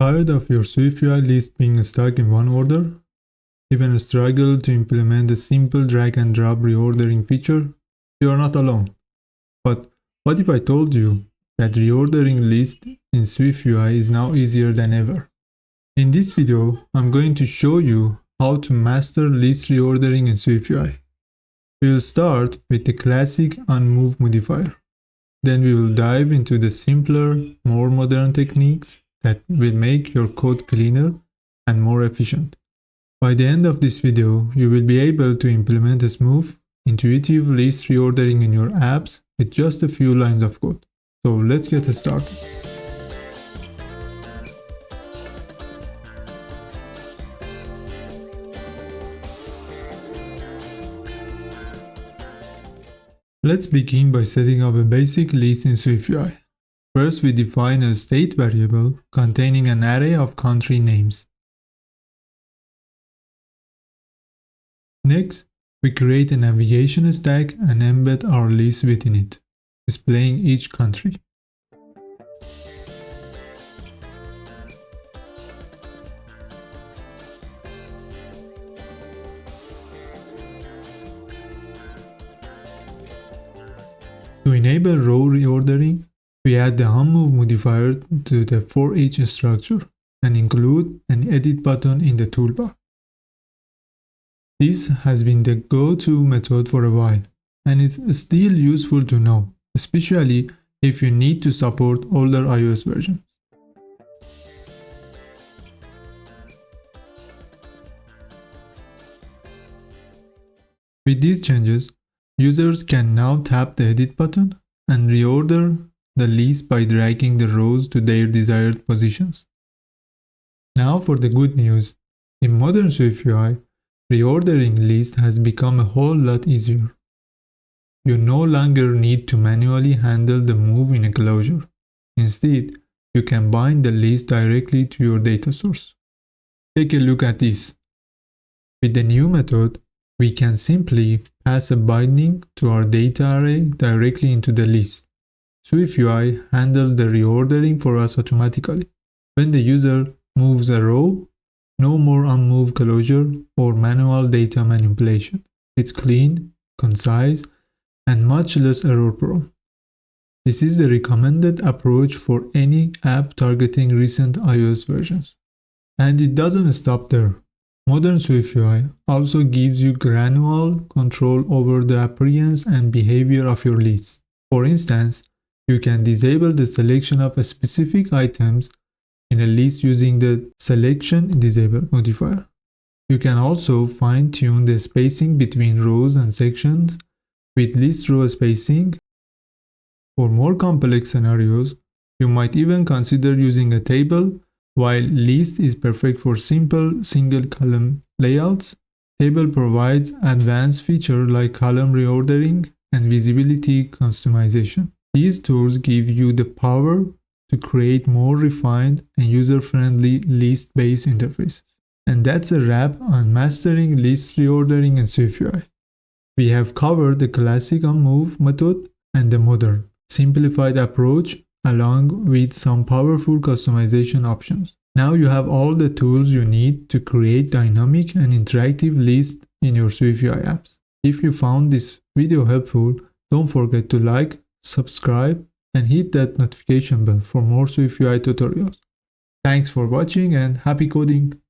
Tired of your SwiftUI list being stuck in one order? Even struggle to implement a simple drag and drop reordering feature? You are not alone. But what if I told you that reordering lists in SwiftUI is now easier than ever? In this video, I'm going to show you how to master list reordering in SwiftUI. We will start with the classic onMove modifier. Then we will dive into the simpler, more modern techniques that will make your code cleaner and more efficient. By the end of this video, you will be able to implement a smooth, intuitive list reordering in your apps with just a few lines of code. So let's get started. Let's begin by setting up a basic list in SwiftUI. First, we define a state variable containing an array of country names. Next, we create a navigation stack and embed our list within it, displaying each country. To enable row reordering, we add the onMove modifier to the ForEach structure and include an edit button in the toolbar. This has been the go-to method for a while, and it's still useful to know, especially if you need to support older iOS versions. With these changes, users can now tap the edit button and reorder the list by dragging the rows to their desired positions. Now for the good news. In modern SwiftUI, reordering lists has become a whole lot easier. You no longer need to manually handle the move in a closure. Instead, you can bind the list directly to your data source. Take a look at this. With the new method, we can simply pass a binding to our data array directly into the list. SwiftUI handles the reordering for us automatically. When the user moves a row, no more onMove closure or manual data manipulation. It's clean, concise, and much less error-prone. This is the recommended approach for any app targeting recent iOS versions. And it doesn't stop there. Modern SwiftUI also gives you granular control over the appearance and behavior of your list. For instance, you can disable the selection of specific items in a list using the selection disable modifier. You can also fine-tune the spacing between rows and sections with list row spacing. For more complex scenarios, you might even consider using a table. While list is perfect for simple single-column layouts, table provides advanced features like column reordering and visibility customization. These tools give you the power to create more refined and user-friendly list-based interfaces. And that's a wrap on mastering list reordering in SwiftUI. We have covered the classic onMove method and the modern, simplified approach along with some powerful customization options. Now you have all the tools you need to create dynamic and interactive lists in your SwiftUI apps. If you found this video helpful, don't forget to like, subscribe, and hit that notification bell for more SwiftUI tutorials. Thanks for watching and happy coding!